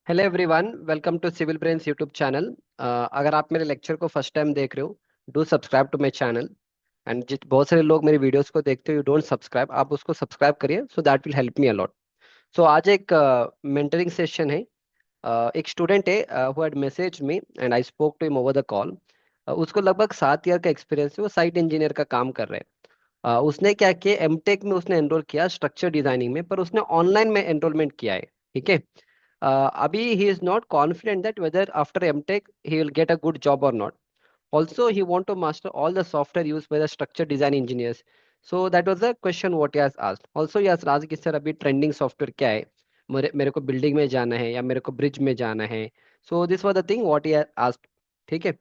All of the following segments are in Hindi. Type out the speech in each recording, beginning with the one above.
Hello everyone, welcome to civil brains YouTube channel. अगर आप मेरे लेक्चर को फर्स्ट टाइम देख रहे हो, do subscribe to my channel. And जित बहुत सारे लोग मेरी वीडियोस को देखते हो यू डोंट सब्सक्राइब, आप उसको सब्सक्राइब करिए, so that will help me a lot. So आज एक मेंटरिंग सेशन है। एक स्टूडेंट है who had message me and I spoke to him over the call. उसको लगभग 7 ईयर का एक्सपीरियंस है, वो साइट इंजीनियर का काम कर रहे हैं। उसने क्या किया, एमटेक में उसने एनरोल किया स्ट्रक्चर डिजाइनिंग में, पर उसने ऑनलाइन में एनरोलमेंट किया है। ठीक है। अभी he is not confident that whether after MTech he will get a good job और not. Also, he want to master all the software used by the structure design engineers. So that was the question what he has asked. Also, he has asked कि सर अभी ट्रेंडिंग सॉफ्टवेयर क्या है, मेरे मेरे को बिल्डिंग में जाना है या मेरे को ब्रिज में जाना है। So this was the thing what he asked. ठीक है।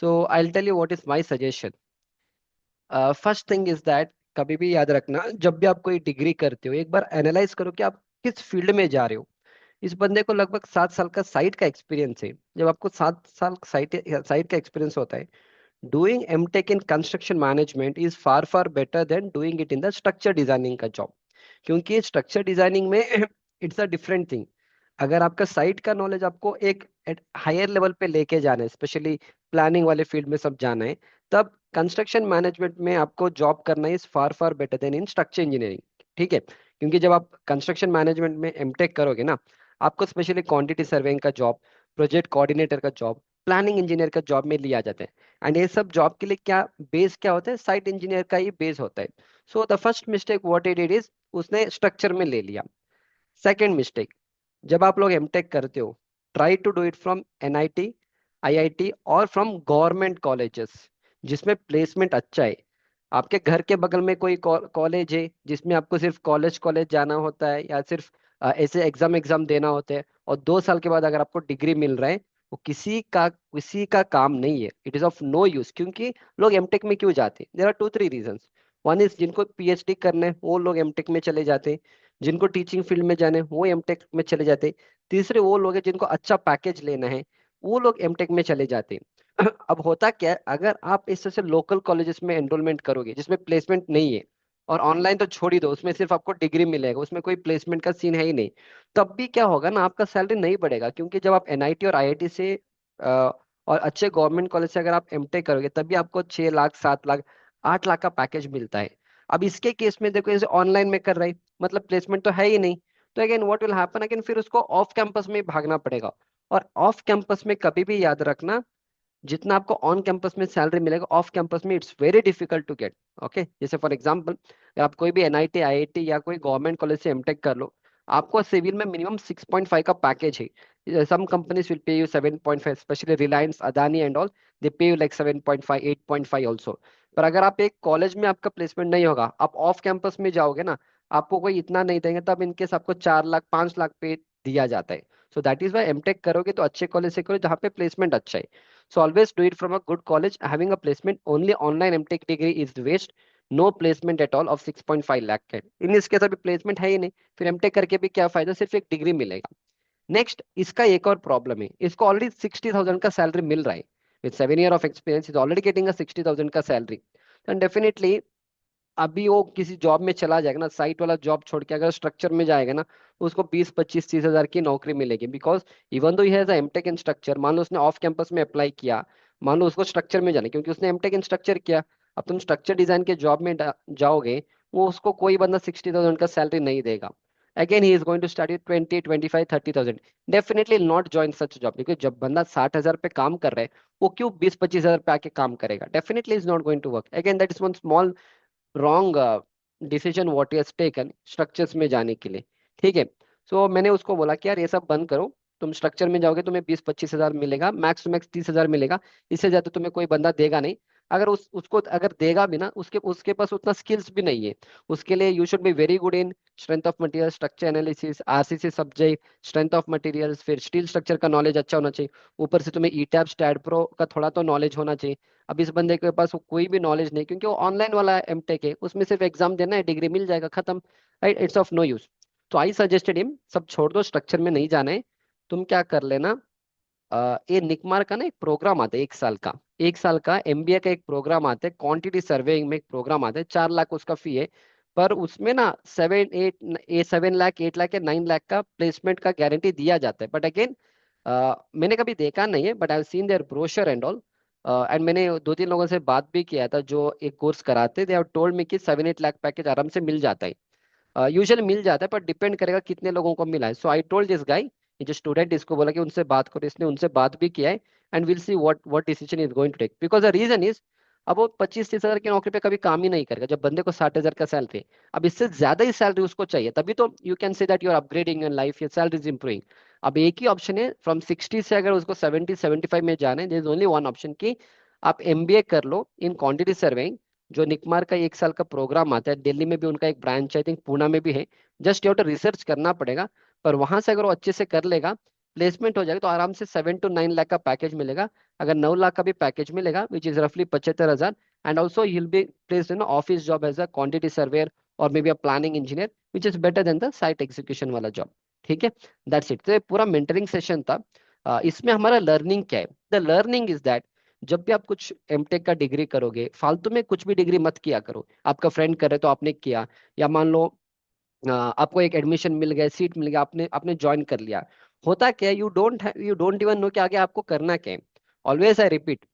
So I will tell you what is my suggestion. First thing is that कभी भी याद रखना, जब भी आप कोई डिग्री करते हो एक बार एनालाइज करो कि आप किस फील्ड में जा रहे हो। इस बंदे को लगभग 7 साल का साइट का एक्सपीरियंस है। जब आपको 7 साल साइट साइट का एक्सपीरियंस होता है, doing MTech in construction management is far far better than doing it in the structure designing का जॉब। क्योंकि स्ट्रक्चर डिजाइनिंग में इट्स अ डिफरेंट थिंग। अगर आपका साइट का नॉलेज आपको एक हायर लेवल पे लेके जाना है, स्पेशली प्लानिंग वाले फील्ड में सब जाना है, तब कंस्ट्रक्शन मैनेजमेंट में आपको जॉब करना is far far better then in structure engineering. ठीक है। क्योंकि जब आप कंस्ट्रक्शन मैनेजमेंट में एमटेक करोगे ना, आपको स्पेशली क्वांटिटी सर्वेइंग का जॉब, प्रोजेक्ट कोऑर्डिनेटर का जॉब, प्लानिंग इंजीनियर का जॉब में लिया जाता है। एंड ये सब जॉब के लिए क्या बेस क्या होता है, साइट इंजीनियर का ही बेस होता है। So the first mistake what he did is उसने स्ट्रक्चर में ले लिया। सेकंड मिस्टेक, जब आप लोग एमटेक करते हो, try to do it from NIT, IIT और फ्रॉम गवर्नमेंट कॉलेजेस जिसमें प्लेसमेंट अच्छा है। आपके घर के बगल में कोई कॉलेज है जिसमें आपको सिर्फ कॉलेज कॉलेज जाना होता है या सिर्फ ऐसे एग्जाम एग्जाम देना होता है, और 2 साल के बाद अगर आपको डिग्री मिल रहा है, वो किसी का काम नहीं है। It is of no use. क्योंकि लोग एमटेक में क्यों जाते हैं, there are 2 3 reasons. One is जिनको पीएचडी करना है वो लोग एमटेक में चले जाते हैं। जिनको टीचिंग फील्ड में जाना है वो एमटेक में चले जाते हैं। तीसरे वो लोग हैं जिनको अच्छा पैकेज लेना है, वो लोग एमटेक में चले जाते हैं। अब होता क्या है, अगर आप इस तरह से लोकल कॉलेजेस में एनरोलमेंट करोगे जिसमें प्लेसमेंट नहीं है, और ऑनलाइन तो छोड़ ही दो, उसमें सिर्फ आपको डिग्री मिलेगा, उसमें कोई प्लेसमेंट का सीन है ही नहीं, तब भी क्या होगा ना, आपका सैलरी नहीं बढ़ेगा। क्योंकि जब आप एनआईटी और आईआईटी से और अच्छे गवर्नमेंट कॉलेज से अगर आप एमटेक करोगे, तभी आपको 6 लाख 7 लाख 8 लाख का पैकेज मिलता है। अब इसके केस में देखो, जैसे ऑनलाइन में कर रहे हैं, मतलब प्लेसमेंट तो है ही नहीं। तो again what will happen, again फिर उसको ऑफ कैंपस में ही भागना पड़ेगा। और ऑफ कैंपस में कभी भी याद रखना, जितना आपको ऑन कैंपस में सैलरी मिलेगा, ऑफ कैंपस में it's very difficult to get. Okay, जैसे फॉर एग्जांपल, आप कोई भी एनआईटी आईआईटी या कोई गवर्नमेंट कॉलेज से एमटेक कर लो, आपको सिविल में मिनिमम 6.5 का पैकेज है। Some companies will pay you 7.5, specially Reliance Adani and all, they pay you like 7.5 8.5 also. पर अगर आप एक कॉलेज में आपका प्लेसमेंट नहीं होगा, आप ऑफ कैंपस में जाओगे ना, आपको कोई इतना नहीं देंगे, तब इनकेस आपको 4 लाख 5 लाख पे दिया जाता है। So that is why MTech करोगे तो अच्छे कॉलेज से करो जहाँ पे प्लेसमेंट अच्छा है। So always do it from a good college. Having a placement only online MTech degree is waste. No placement at all of 6.5 lakh के इन इसके अभी प्लेसमेंट है ही नहीं, फिर एमटेक करके भी क्या फायदा, सिर्फ एक डिग्री मिलेगा। नेक्स्ट, इसका एक और प्रॉब्लम है, इसको ऑलरेडी 60,000 का सैलरी मिल रहा है। With 7 year of experience is already getting a 60,000 का सैलरी। डेफिनेटली अभी वो किसी जॉब में चला जाएगा ना, साइट वाला जॉब छोड़ के अगर स्ट्रक्चर में जाएगा ना, उसको 20 25 30 हजार की नौकरी मिलेगी। Because even though has MTech in structure, मान लो उसने ऑफ कैंपस में अप्लाई किया, मान लो उसको स्ट्रक्चर में जाना है, क्योंकि उसने एमटेक इन स्ट्रक्चर किया। अब तुम स्ट्रक्चर डिजाइन के जॉब में जाओगे, वो उसको कोई बंदा 60,000 का सैलरी नहीं देगा। Again he is going to start with 20 25 30,000। Definitely not join such job, क्योंकि जब बंदा 60,000 पे काम कर रहा है, वो क्यों 20 25 हजार पे आके काम करेगा। Definitely is not going to work. Again that is one small wrong decision what you taken structures में जाने के लिए। ठीक है। सो मैंने उसको बोला कि यार ये सब बंद करो, तुम स्ट्रक्चर में जाओगे तुम्हें 20 25 हजार मिलेगा, मैक्स टू मैक्स 30 हजार मिलेगा, इससे ज्यादा तुम्हें कोई बंदा देगा नहीं। अगर उसको अगर देगा भी ना, उसके उसके पास उतना स्किल्स भी नहीं है। उसके लिए you should be very good in strength of material, structure analysis, RCC subject, strength of materials, फिर स्टील स्ट्रक्चर का नॉलेज अच्छा होना चाहिए। ऊपर से तुम्हें ईटैप स्टैड प्रो का थोड़ा तो नॉलेज होना चाहिए। अब इस बंदे के पास वो कोई भी नॉलेज नहीं, क्योंकि वो ऑनलाइन वाला एमटेक है, उसमें सिर्फ एग्जाम देना है, डिग्री मिल जाएगा, खत्म। Right, it's of no use. तो आई सजेस्टेड हिम, सब छोड़ दो, स्ट्रक्चर में नहीं जाना है। तुम क्या कर लेना, ये निकमार का ना एक प्रोग्राम आता है 1 साल का, 1 साल का एमबीए का एक प्रोग्राम आता है, क्वांटिटी सर्वेइंग में एक प्रोग्राम आता है, 4 लाख उसका फी है। पर उसमें ना 7 8 लाख या 9 लाख का प्लेसमेंट का गारंटी दिया जाता है। बट अगेन मैंने कभी देखा नहीं है, but I seen their brochure and all. And मैंने 2 3 लोगों से बात भी किया था जो एक कोर्स कराते, दे हैव टोल्ड मी कि 7 8 लाख पैकेज आराम से मिल जाता है। यूजुअली मिल जाता है, पर डिपेंड करेगा कितने लोगों को मिला है। So I told this guy, ये जो स्टूडेंट, इसको बोला कि उनसे बात करो। इसने उनसे बात भी किया है। And will see what decision is going to take, because the reason is, अब वो 25 30 हजार की नौकरी पे कभी काम ही नहीं करेगा जब बंदे को 60 हजार का सैलरी। अब इससे ज्यादा ही सैलरी उसको चाहिए, तभी तो you can say that you are upgrading your life, your salary is improving. अब एक ही ऑप्शन है, फ्रॉम 60 से अगर उसको 70 75 में जाना है, there is only one option कि आप एमबीए कर लो इन क्वांटिटी सर्वेइंग। जो निकमार का 1 साल का प्रोग्राम आता है, दिल्ली में भी उनका एक ब्रांच आई थिंक, पूना में भी है। जस्ट यू टू रिसर्च करना पड़ेगा। पर वहां से अगर वो अच्छे से कर लेगा, प्लेसमेंट हो जाएगा, तो आराम से 7 to 9 लाख का पैकेज मिलेगा। अगर 9 लाख का भी पैकेज मिलेगा, विच इज रफली 75 हजार। And also you'll be placed in office job as a quantity surveyor और maybe a planning engineer, which is better than the site execution वाला जॉब। ठीक है, दैट्स इट। तो ये पूरा मेंटरिंग सेशन था। इसमें हमारा लर्निंग क्या है? द लर्निंग इज दैट जब भी आप कुछ एमटेक का डिग्री करोगे, फालतू में कुछ भी डिग्री मत किया करो। आपका फ्रेंड करे तो आपने किया, या मान लो आपको एक एडमिशन मिल गया, सीट मिल गया, आपने आपने ज्वाइन कर लिया। होता क्या है, यू डोंट इवन नो कि आगे आपको करना क्या है। ऑलवेज आई रिपीट,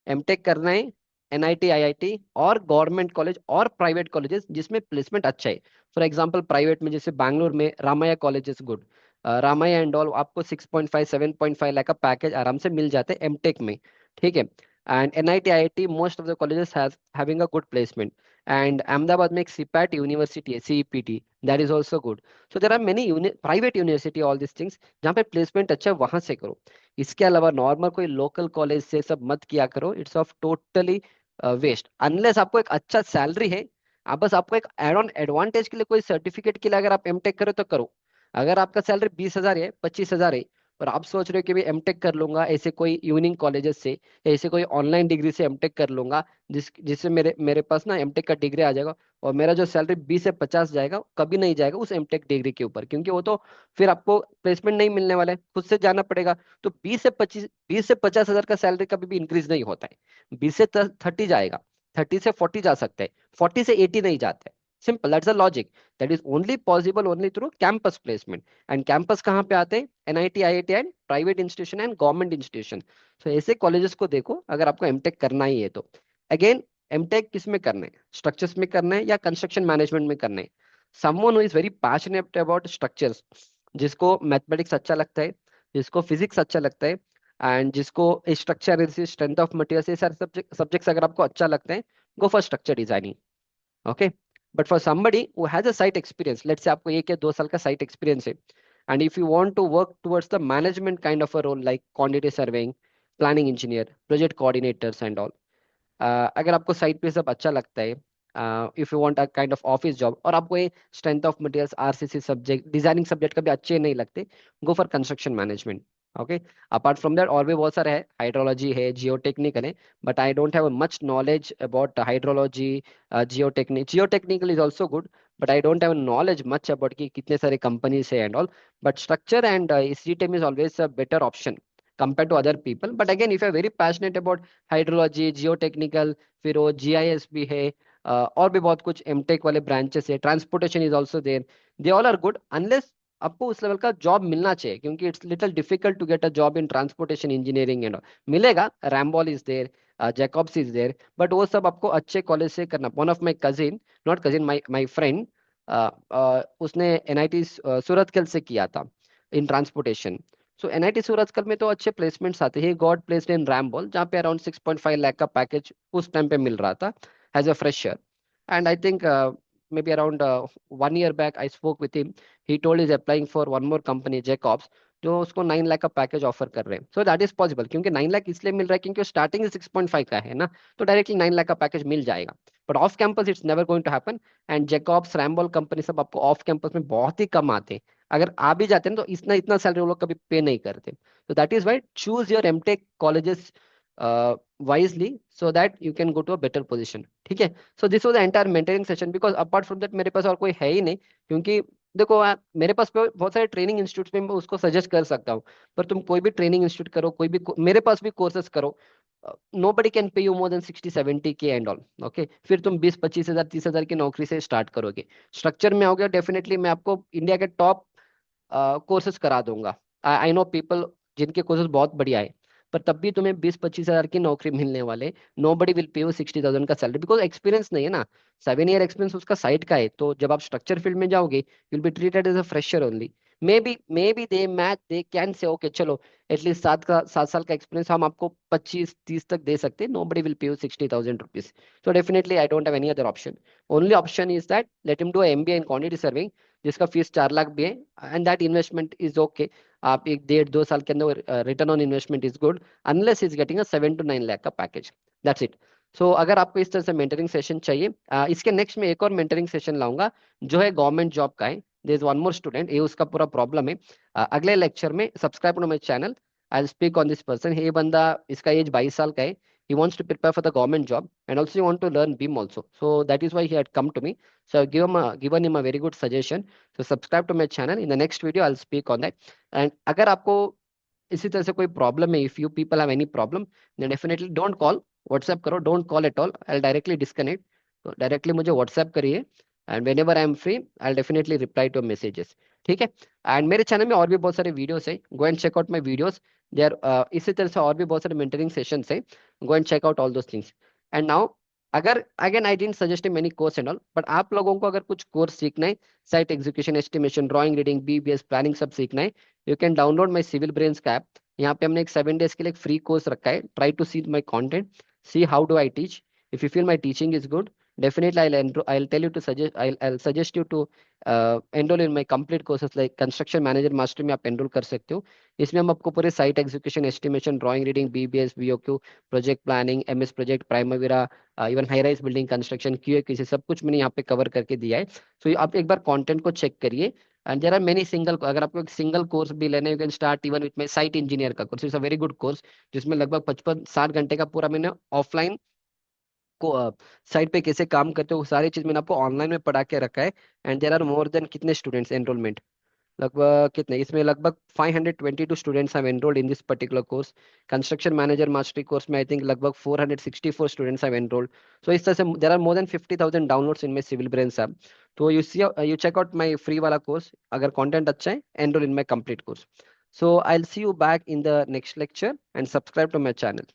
एमटेक करना है एनआईटी आईआईटी और गवर्नमेंट कॉलेज और प्राइवेट कॉलेजेस जिसमें प्लेसमेंट अच्छा है। फॉर एग्जांपल प्राइवेट में जैसे बैंगलोर में Ramaiah college is good. Ramaiah and all आपको 6.5 7.5 लाख का पैकेज आराम से मिल जाते हैं एमटेक में। ठीक है। And NIT IIT most of the colleges having a good placement. And Ahmedabad में एक सीपैट यूनिवर्सिटी है, CEPT, that is also good. So there are many private university, all this things, जहाँ पे प्लेसमेंट अच्छा है वहां से करो। इसके अलावा नॉर्मल कोई लोकल कॉलेज से सब मत किया करो, it's of totally waste. Unless आपको एक अच्छा सैलरी है, आप बस आपको एक एड ऑन एडवांटेज के लिए कोई सर्टिफिकेट के लिए अगर आप एमटेक करो तो करो। अगर आपका सैलरी 20 हजार है, 25 हजार है, और आप सोच रहे हो कि भाई एमटेक कर लूंगा ऐसे कोई इवनिंग कॉलेजेस से, या ऐसे कोई ऑनलाइन डिग्री से एमटेक कर लूंगा, जिससे मेरे मेरे पास ना एमटेक का डिग्री आ जाएगा, और मेरा जो सैलरी 20 से 50 जाएगा, कभी नहीं जाएगा उस एमटेक डिग्री के ऊपर, क्योंकि वो तो फिर आपको प्लेसमेंट नहीं मिलने वाला है, खुद से जाना पड़ेगा। तो 20 से 50 हजार का सैलरी कभी भी इंक्रीज नहीं होता है। 20 से 30 जाएगा, 30 से 40 जा सकता है, 40 से 80 नहीं जाता है। Simple, that's the logic. That is only possible only through campus placement. And campus कहाँ पे आते हैं? NIT IIT and private institution and government institution. So ऐसे कॉलेजेस को देखो अगर आपको एमटेक करना ही है तो। अगेन, एमटेक किस में करना है? स्ट्रक्चर्स में करना है या कंस्ट्रक्शन मैनेजमेंट में करना है? Someone who is very passionate about structures, जिसको मैथमेटिक्स अच्छा लगता है, जिसको फिजिक्स अच्छा लगता है, एंड जिसको स्ट्रक्चर, स्ट्रेंथ ऑफ मटेरियल्स, ये सारे सब्जेक्ट्स अगर आपको अच्छा लगता है, go for structure designing. Okay. But for somebody who has a site experience, let's say आपको 1 या 2 साल का साइट एक्सपीरियंस है, and if you want to work towards the management kind of a role like quantity surveying, planning engineer, project coordinators and all, अगर आपको साइट पे सब अच्छा लगता है, if you want a kind of office job, और आपको ये strength of materials, RCC subject, designing subject कभी अच्छे नहीं लगते, go for construction management. Okay. Apart from that और भी बहुत सारे है, हाइड्रोलॉजी है, जियोटेक्निकल है, but I don't have much knowledge about hydrology. Geotechnical is also good, but I don't have knowledge much about कि कितने सारे कंपनीज है and all. But structure and system is always a better option compared to other people. But again, if you are very passionate about hydrology, geotechnical, फिर वो जीआईएस भी है, और भी बहुत कुछ एमटेक वाले ब्रांचेस है, transportation is also there, they all are good, unless आपको उस लेवल का जॉब मिलना चाहिए, क्योंकि it's little difficult to get a job in transportation engineering and. मिलेगा, Ramboll is there, Jacobs is there, but वो सब आपको अच्छे कॉलेज से करना। One of my cousin, not cousin, my my friend, उसने एनआईटी सूरतकल से किया था इन ट्रांसपोर्टेशन। सो एनआईटी सूरजकल में तो अच्छे प्लेसमेंट्स आते हैं। गॉट प्लेस्ड इन रैमबॉल, जहाँ पे अराउंड 6.5 लाख का पैकेज उस टाइम पे मिल रहा था as a fresher. And I think maybe around 1 year back I spoke with him, he told is applying for one more company Jacobs, जो उसको 9 लाख का पैकेज ऑफर कर रहे हैं। सो दैट इज पॉसिबल, क्योंकि 9 लाख इसलिए मिल रहा है क्योंकि स्टार्टिंग 6.5 का है ना, तो डायरेक्टली 9 लाख का पैकेज मिल जाएगा। But off campus it's never going to happen. And Jacobs, Ramboll company सब आपको ऑफ कैंपस में बहुत ही कम आते हैं। अगर आ भी जाते हैं तो इतना इतना सैलरी वो लोग कभी पे नहीं करते। तो that is why choose your MTech colleges wisely, so that you can go to a better position. ठीक है। So this was the entire mentoring session, because apart from that मेरे पास और कोई है ही नहीं। क्योंकि देखो मेरे पास बहुत सारे ट्रेनिंग इंस्टीट्यूट में मैं उसको सजेस्ट कर सकता हूँ, पर तुम कोई भी ट्रेनिंग इंस्टीट्यूट करो, कोई भी मेरे पास भी कोर्सेज करो, nobody can pay you more than 60-70K and all, okay. फिर तुम 20-25 हजार 30 हजार की नौकरी से स्टार्ट करोगे, स्ट्रक्चर में आओगे, डेफिनेटली मैं आपको इंडिया के टॉप कोर्सेज करा दूंगा। आई नो पीपल जिनके कोर्सेज बहुत बढ़िया है, पर तब भी तुम्हें 20-25 हजार की नौकरी मिलने वाले, nobody will pay you 60,000 का सैलरी, बिकॉज एक्सपीरियंस नहीं है ना। 7 ईयर एक्सपीरियंस उसका साइड का है, तो जब आप स्ट्रक्चर फील्ड में जाओगे you'll be treated as a fresher only. Maybe they can say okay चलो एटलीस्ट 7 साल का एक्सपीरियंस हम आपको 25-30 तक दे सकते हैं, nobody will pay you 60,000 rupees. So definitely I don't have any other option. Only option is that let him do a MBA in quantity surveying, जिसका फीस 4 लाख भी है, and that investment is okay. आप 1-1.5 2 साल के अंदर return on investment is good, unless is getting a 7 to 9 lakh का पैकेज, दैट्स इट। सो अगर आपको इस तरह से मेंटरिंग सेशन चाहिए, इसके नेक्स्ट में एक और मेंटरिंग सेशन लाऊंगा जो है गवर्नमेंट जॉब का है। There is one more student, ये उसका पूरा प्रॉब्लम है। अगले लेक्चर में subscribe to my channel, I speak on this person. ये बंदा, इसका एज 22 साल का है, he wants to prepare for the government job and also he want to learn BIM also, so that is why he had come to me. So I've given him a very good suggestion. So subscribe to my channel, in the next video I'll speak on that. And अगर आपको इसी तरह से कोई प्रॉब्लम है, if you people have any problem, then definitely don't call, WhatsApp करो, don't call at all, I directly disconnect. तो डायरेक्टली मुझे व्हाट्सएप करिए, and whenever I am free I definitely reply to messages, ठीक है। एंड मेरे चैनल में और भी बहुत सारे वीडियोस है, go and check out my videos there. इसी तरह से और भी बहुत सारे मेंटरिंग सेशंस है, go and check out all those things. And now, अगर again I didn't suggest many course and all, but आप लोगों को अगर कुछ कोर्स सीखना है, site execution, estimation, drawing, reading, BBS, planning, सब सीखना है, you can download my Civil Brains का ऐप। यहाँ पे हमने एक 7 डेज के लिए एक फ्री कोर्स रखा है, try to see my content, see how do I teach. If you feel my teaching is good, definitely I'll tell you to suggest, I'll suggest you to enroll in my complete courses like construction manager master में आप एनरोल कर सकते हो। इसमें हम आपको पूरे site execution, estimation, drawing, reading, BBS, BOQ, project planning, MS Project, Primavera, even high rise building construction, QA, सब कुछ मैंने यहाँ पे कवर करके दिया है। सो आप एक बार कंटेंट को चेक करिए। And there are many single, अगर आपको एक सिंगल कोर्स भी लेना है, you can start even with my site engineer का course, is a very good course, जिसमें लगभग 55-60 घंटे का पूरा मैंने ऑफलाइन को साइट पे कैसे काम करते हो वो सारी चीज मैंने आपको ऑनलाइन में पढ़ा के रखा है। And there are more than कितने स्टूडेंट्स एनरोलमेंट, लगभग कितने, इसमें लगभग 522 students have enrolled in this particular course. Construction manager mastery course में आई थिंक लगभग 464 स्टूडेंट्स हैव एनरोल्ड। सो इस तरह से there are more than 50,000 downloads in my Civil Brains app. तो you see, you check out my free वाला कोर्स, अगर कंटेंट अच्छा है enroll in my complete course. So I will see you back in the next lecture, and subscribe to my channel.